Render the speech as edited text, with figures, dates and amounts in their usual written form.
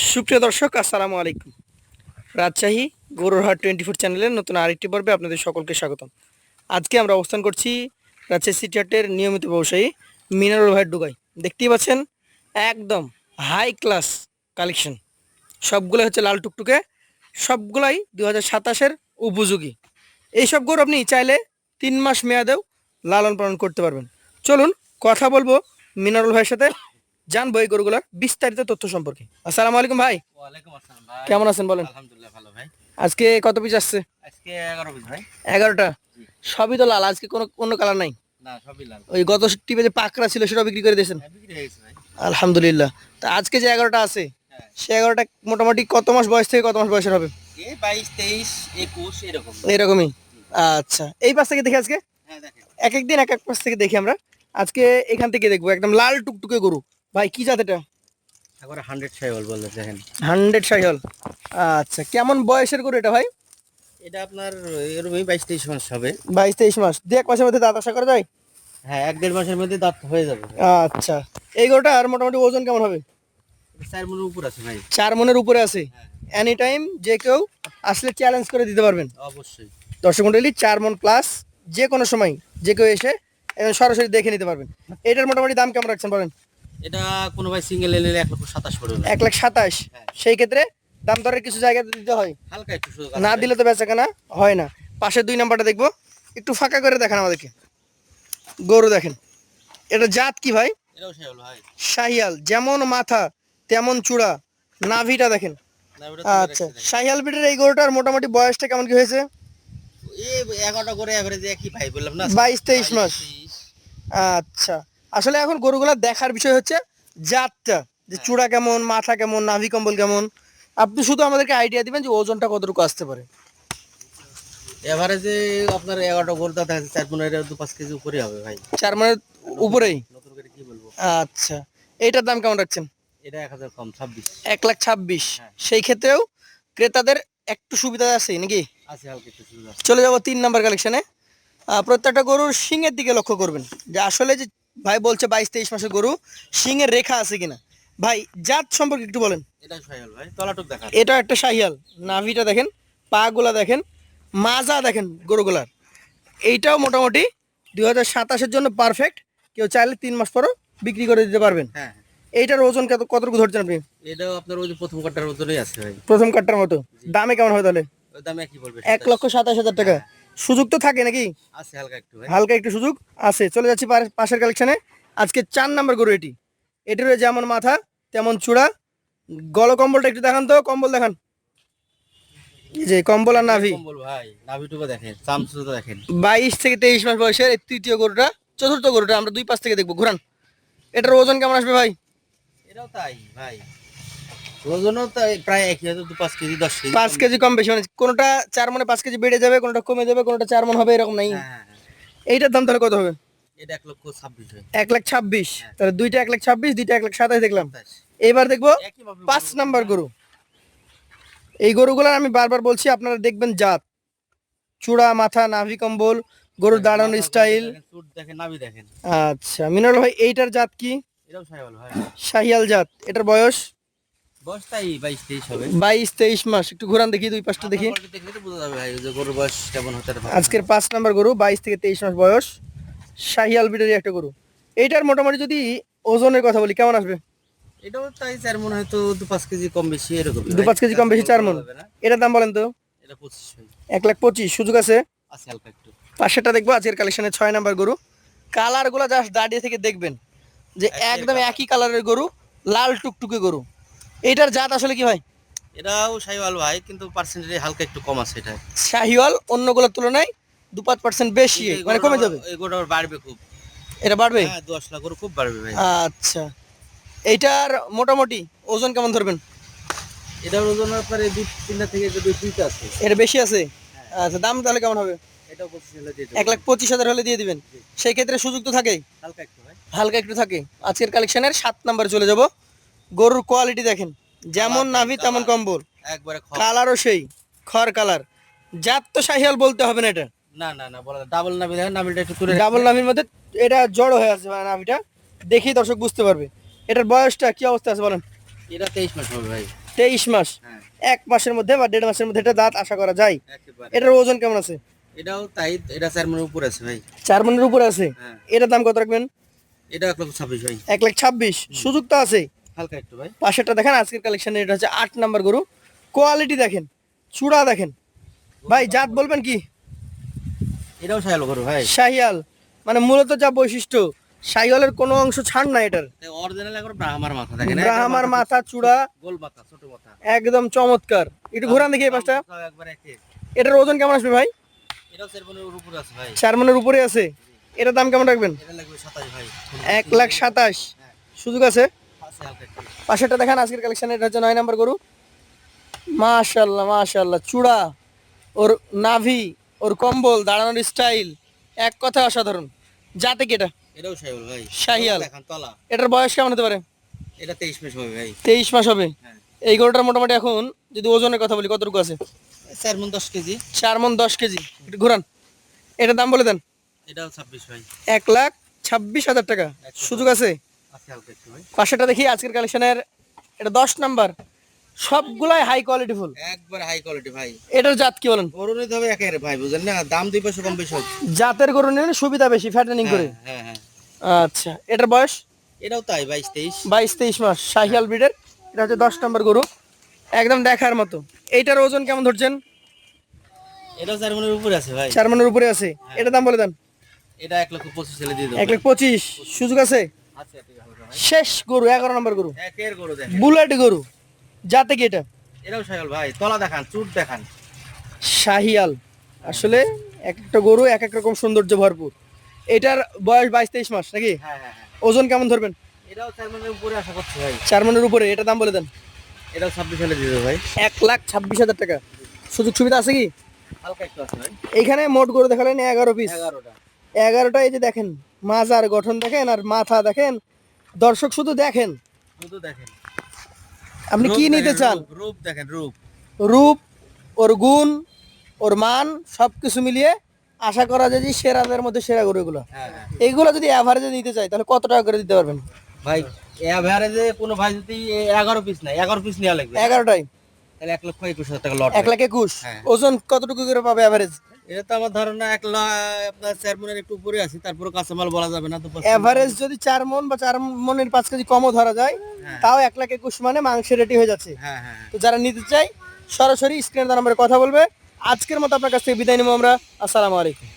সুপ্রিয় দর্শক, আসসালামু আলাইকুম। রাজশাহী গরুরহাট 24 চ্যানেলের নতুন আরেকটি পর্বে আপনাদের সকলকে স্বাগতম। আজকে আমরা অবস্থান করছি রাজশাহী সিটি হাটের নিয়মিত ব্যবসায়ী মিনারুল ভাইয়ের ডুগাই। দেখতেই পাচ্ছেন একদম হাই ক্লাস কালেকশন, সবগুলো হচ্ছে লাল টুকটুকে, সবগুলাই 2027-এর উপযোগী। এইসব গরু আপনি চাইলে 3 মাস মেয়াদেও লালন পালন করতে পারবেন। চলুন কথা বলবো মিনারুল ভাইয়ের সাথে, জানবো এই গরুগুলোর বিস্তারিত তথ্য সম্পর্কে। আসসালামু আলাইকুম ভাই। ওয়ালাইকুম আসসালাম ভাই। কেমন আছেন বলেন? আলহামদুলিল্লাহ ভালো ভাই। আজকে কত পিস আসছে? আজকে 11 পিস ভাই। 11টা। জি। সবই তো লাল, আজকে কোনো অন্য কালার নাই? না সবই লাল। ওই গত টিপে যে পাকড়া ছিল সেটা বিক্রি করে দিয়েছেন? হ্যাঁ, বিক্রি হয়ে গেছে ভাই। আলহামদুলিল্লাহ। তা আজকে যে 11টা আছে, হ্যাঁ। সে 11টা মোটামুটি কত মাস বয়স থেকে কত মাস বয়সের হবে? এই 22, 23, 21 এরকম। এরকমই। আচ্ছা, এই পাশ থেকে দেখি আজকে। হ্যাঁ দেখেন। এক এক দিন এক এক পাশ থেকে দেখি আমরা। আজকে এখান থেকে দেখবো একদম লাল টুকটুকে গরু। ভাই কি জাত এটা? একবারে 100 সাইওয়াল বলে দেখেন। 100 শাহিওয়াল। আচ্ছা, কেমন বয়সের গরু এটা ভাই? এটা আপনার এরকমই 22, 23 মাস হবে। 22-23 মাস। দু এক মাসের মধ্যে দাঁত আশা করা যায়? হ্যাঁ, 1-1.5 মাসের মধ্যে দাঁত হয়ে যাবে। আচ্ছা, এই গরুটার মোটামুটি ওজন কেমন হবে? 4 মনের উপর আছে ভাই। 4 মনের উপরে আছে। হ্যাঁ, এনি টাইম যে কেউ আসলে চ্যালেঞ্জ করে দিতে পারবেন। অবশ্যই। দর্শক মন্ডলী, 4 মন প্লাস, যে কোনো সময় যে কেউ এসে সরাসরি দেখে নিতে পারবেন। এটার মোটামুটি দাম কেমন রাখছেন বলেন? এটা কোনো ভাই সিঙ্গেল নিলে 1,27,000 পড়বে ভাই। 1,27,000। হ্যাঁ। সেই ক্ষেত্রে দাম দরের কিছু জায়গাতে দিতে হয়, হালকা একটু সুযোগ না আছে ভাই। দিলে তো বেচা কেনা হয় না। পাশের 2 নাম্বারটা দেখবো, একটু ফাঁকা করে দেখান আমাদেরকে। গরু দেখেন, এটা জাত কি ভাই? এটাও সাইওয়াল ভাই। শাহিয়াল, যেমন মাথা তেমন চূড়া, নাভিটা দেখেন। না ওটা তুলে আচ্ছা, রাখতে দেখেন। শাহিয়াল ব্রিডের এই গরুটার মোটামুটি বয়সটা কেমন কি হয়েছে? এই 11টা করে এভারেজ একই ভাই বললাম না। 22-23 মাস। 23। আচ্ছা, আসলে এখন গরুগুলা দেখার বিষয় হচ্ছে জাতটা, যে হ্যাঁ। চূড়া কেমন, মাথা কেমন, নাভি কম্বল কেমন। আপনি শুধু আমাদেরকে আইডিয়া দিবেন যে ওজনটা কতটুকু আসতে পারে। এভারেজে আপনার 11টা গরু দাঁত আছে 4-5 2-5 কেজি উপরে হবে ভাই। 4 মানের উপরেই। নতুন করে কি বলবো? আচ্ছা, এইটার দাম কেমন রাখছেন? এটা 1000 কম 26। 1,26,000। হ্যাঁ। সেই ক্ষেত্রেও ক্রেতাদের একটু সুবিধা আছে নাকি? আছে হালকা একটু সুবিধা আছে। চলে যাব 3 নাম্বার কালেকশনে। প্রত্যেকটা গরুর শিংয়ের দিকে লক্ষ্য করবেন, যে আসলে যে ভাই বলছে 22-23 মাসের গরু, শিংয়ের রেখা আছে কিনা। ভাই জাত সম্পর্কে একটু বলেন। এটা সাইওয়াল ভাই, তলাটুক দেখা। এটা একটা শাহিয়াল, নাভিটা দেখেন, পা গুলা দেখেন, মাজা দেখেন গরুগুলার। এইটাও মোটামুটি 2027-এর জন্য পারফেক্ট। কেউ চাইলে 3 মাস পরও বিক্রি করে দিতে পারবেন। হ্যাঁ, এইটার ওজন কতটুকু ধরছেন আপনি? এটাও আপনার ওই যে প্রথম কাটার ওজনেই আছে ভাই। প্রথম কাঠটার মতো। দামে কেমন হবে তাহলে? ওই দামে কি বলবে? 1,27,000 টাকা। হ্যাঁ। সুযোগ তো থাকে নাকি? আছে হালকা একটু ভাই। হালকা একটু সুযোগ আছে। চলে যাচ্ছি পাশের কালেকশনে। আজকে 4 নাম্বার গরু এটি। এটিরও যেমন মাথা তেমন চূড়া। গলকম্বলটা একটু দেখান তো, কম্বল দেখান। এই যে কম্বল আর নাভি। কম্বল ভাই, নাভিটুকু দেখেন, চামচুটা দেখেন। 22 থেকে 23 মাস বয়সের এই তৃতীয় গরুটা, চতুর্থ গরুটা আমরা 2 পাশ থেকে দেখবো। ঘুরান। এটার ওজন কেমন আসবে ভাই? এটাও তাই ভাই, ওজনও তাই প্রায় একই, হয়তো 2-5 কেজি 10 কেজি 5 কেজি কম বেশি, মানে কোনোটা 4 মনে 5 কেজি বেড়ে যাবে, কোনোটা কমে যাবে, কোনোটা 4 মন হবে, এরকম নাই। হ্যাঁ হ্যাঁ হ্যাঁ। এইটার দাম তাহলে কত হবে? এটা 1,26,000 ভাই। 1,26,000। হ্যাঁ। তাহলে দুইটা 1,26,000, দুইটা 1,27,000 দেখলাম। 27। এবার দেখবো একই ভাবে 5 নাম্বার গরু। এই গরুগুলার আমি বারবার বলছি, আপনারা দেখবেন জাত, চূড়া, মাথা, নাভি কম্বল, গরুর দাঁড়ানোর স্টাইল। চুট দেখেন, নাভি দেখেন। আচ্ছা মিনারুল ভাই, এইটার জাত কি? এটাও সাইওয়াল ভাই। শাহিয়াল জাত। এটার বয়স বয়স তাই 22-23 হবে। 22-23 মাস। একটু ঘুরান দেখি, দুই পাশটা দেখি। মাথার quality দেখলে তো বোঝা যাবে ভাই যে গরুর বয়স কেমন হতে পারে। আজকের 5 নাম্বার গরু, 22 থেকে 23 মাস বয়স, শাহিয়াল ব্রিডের একটা গরু। এইটার মোটামুটি যদি ওজনের কথা বলি, কেমন আসবে? এটাও তাই 4 মন, হয়তো 2-5 কেজি কম বেশি এরকম। 2-5 কেজি কম বেশি, 4 মন। এটার দাম বলেন তো? এটা 25 ভাই। 1,25,000। সুযোগ আছে। আছে হালকা একটু। পাশেরটা দেখবো, আজকের কালেকশনের 6 নাম্বার গরু। কালার গুলা জাস্ট দাঁড়িয়ে থেকে দেখবেন যে একদম একই কালারের গরু, লাল টুকটুকে গরু। এইটার জাত আসলে কি ভাই? এটাও সাইওয়াল ভাই, কিন্তু পার্সেন্টেজ হালকা একটু কম আছে এটা। শাহিওয়াল অন্যগুলোর তুলনায় 2-5% বেশি, মানে কমে যাবে। এই গরুটা আবার বাড়বে খুব। এটা বাড়বে? হ্যাঁ 10 লাখ গরু খুব বাড়বে ভাই। আচ্ছা, এইটার মোটামুটি ওজন কেমন ধরবেন? এটার ওজন আপনার এই 2-3 থেকে যে 2-3টা আছে। এটা বেশি আছে। আচ্ছা, দাম তাহলে কেমন হবে? এটাও 25 হলে দিয়ে দেব। 1,25,000 হলে দিয়ে দিবেন। সেই ক্ষেত্রে সুযোগ তো থাকেই, হালকা একটু ভাই। হালকা একটু থাকে। আজকের কালেকশনের 7 নাম্বার চলে যাব। গরুর কোয়ালিটি দেখেন, যেমন কালার নাভি ভাই, তেমন কালার। কম্বল। একবারে কালারও সেই খড় কালার। জাত তো শাহিয়াল বলতে হবে না এটা। না না না, বলা ডাবল নাভি দেখেন, নাভিটা একটু তুলে ডাবল নাভির মধ্যে এটা জড়ো হয়ে আছে, মানে নাভিটা দেখেই দর্শক বুঝতে পারবে। এটার বয়সটা কি অবস্থা আছে বলেন? এটা 23 মাস হবে ভাই। 23 মাস। হ্যাঁ 1 মাসের মধ্যে বা 1.5 মাসের মধ্যে এটা দাঁত আশা করা যায়। একেবারে। এটার ওজন কেমন আছে? এটাও তাই, এটা 4 মনের উপর আছে ভাই। 4 মনের উপরে আছে। হ্যাঁ এটার দাম কত রাখবেন? এটা 1,26,000 ভাই। 1,26,000। সুযোগ তো আছে। হালকা একটু ভাই। পাশেরটা দেখেন, আজকের কালেকশনে এটা হচ্ছে 8 নাম্বার গরু। কোয়ালিটি দেখেন, চূড়া দেখেন। ভাই জাত বলবেন কি? এটাও শায়াল গরু ভাই। শাহিয়াল, মানে মূলত যা বৈশিষ্ট্য, শাহিওয়ালের কোনো অংশ ছাড় না এটার। অরিজিনাল একবার ব্রাহ্মার মাথা দেখেন। ব্রাহ্মার মাথা, চূড়া গোল মাথা, ছোট মাথা। একদম চমৎকার। একটু ঘোরান দেখি এই পাশটা। সব একবার একে। এটার ওজন কেমন আসবে ভাই? এটাও 4 মনের উপর আছে ভাই। 4 মনের উপরে আছে। এটার দাম কেমন রাখবেন? এটা লাগবে 27 ভাই। 1,27,000। হ্যাঁ সুযোগ আছে। আছে হালকা একটু। পাশেরটা দেখেন, আজকের কালেকশনে এটা হচ্ছে 9 নাম্বার গরু। মাশাআল্লাহ মাশাআল্লাহ, চূড়া, ওর নাভি, ওর কম্বল, দাঁড়ানোর স্টাইল, এক কথা অসাধারণ। যাতে কি এটা? এটাও শায়াল ভাই। শাহিয়াল। দেখেন তলা। এটার বয়স কেমন হতে পারে? এটা 23 মাস হবে ভাই। 23 মাস হবে। হ্যাঁ এই গরুটার মোটামুটি এখন যদি ওজনের কথা বলি কতটুকু আছে? 4 মন 10 কেজি। 4 মণ 10 কেজি। একটু ঘুরান। এটার দাম বলে দেন। এটাও 26 ভাই। 1,26,000 টাকা। সুযোগ আছে। আছে হালকা একটু ভাই। পাশেরটা দেখি, আজকের কালেকশনের এটা 10 নাম্বার। সবগুলাই হাই কোয়ালিটি ফুল। একবার হাই কোয়ালিটি ভাই। এটার জাত কি বলেন? গরু নিতে হবে একেবারে ভাই, বুঝলেন না? দাম 2 পয়সা কম বেশি হবে। জাতের গরু নিলে সুবিধা বেশি, ফ্যাটেনিং করে। হ্যাঁ হ্যাঁ। আচ্ছা, এটার বয়স এটাও তাই 22-23। 22-23 মাস। শাহিয়াল ব্রিডের। এটা হচ্ছে 10 নম্বর গরু, একদম দেখার মতো। এইটার ওজন কেমন ধরছেন? এটাও 4 মনের উপরে আছে ভাই। 4 মনের উপরে আছে। এটার দাম বলে দেন। এটা 1,25,000 ছেলে দিয়ে দেবো। 1,25,000। সুযোগ আছে। আছে এটি হালকা ভাই। শেষ গরু, 11 নম্বর গরু, একের গরু দেখেন। বুলেট গরু। যাতে কি এটা? এটাও শায়াল ভাই। তলা দেখান, চুট দেখান। শাহিয়াল। আসলে এক একটা গরু এক এক রকম সৌন্দর্য ভরপুর। এটার বয়স 22-23 মাস নাকি? হ্যাঁ হ্যাঁ হ্যাঁ। ওজন কেমন ধরবেন? এটাও 4 মনের উপরে আশা করছি ভাই। 4 মনের উপরে। এটার দাম বলে দেন। এটাও 26 সালে দিয়ে দেবো ভাই। 1,26,000 টাকা। সুযোগ সুবিধা আছে কি? হালকা একটু আছে ভাই। এইখানে মোট গরু দেখালেন 11 পিস। 11টা। 11টা। এই যে দেখেন, মাজার গঠন দেখেন আর মাথা দেখেন। দর্শক শুধু দেখেন, শুধু দেখেন। আপনি কি রূপ নিতে দেখেন, চান। রূপ দেখেন, রূপ। রূপ, ওর গুণ, ওর মান, সবকিছু মিলিয়ে আশা করা যায় যে সেরাদের মধ্যে সেরা গরু এগুলো। হ্যাঁ হ্যাঁ এইগুলো যদি অ্যাভারেজে নিতে চাই তাহলে কত টাকা করে দিতে পারবেন? ভাই। এভারেজে কোনো ভাই যদি 11 পিস নেয়, 11 পিস নেওয়া লাগবে। 11টাই তাহলে 1,21,000 টাকা লট। 1,21,000। হ্যাঁ। ওজন কতটুকু করে পাবে অ্যাভারেজ? এটা তো আমার ধারণা 1 লাখ, আপনার 4 মনের একটু উপরে আছে, তারপরে কাঁচামাল বলা যাবে না তো। অ্যাভারেজ যদি 4 মণ বা 4 মণের 5 কেজি কমও ধরা যায়, হ্যাঁ। তাও 1,21,000 মানে মাংসের রেডি হয়ে যাচ্ছে। হ্যাঁ হ্যাঁ। তো যারা নিতে চাই সরাসরি স্ক্রিনে নাম্বারে কথা বলবে। আজকের মতো আপনার কাছ থেকে বিদায় নেবো আমরা। আসসালামু আলাইকুম।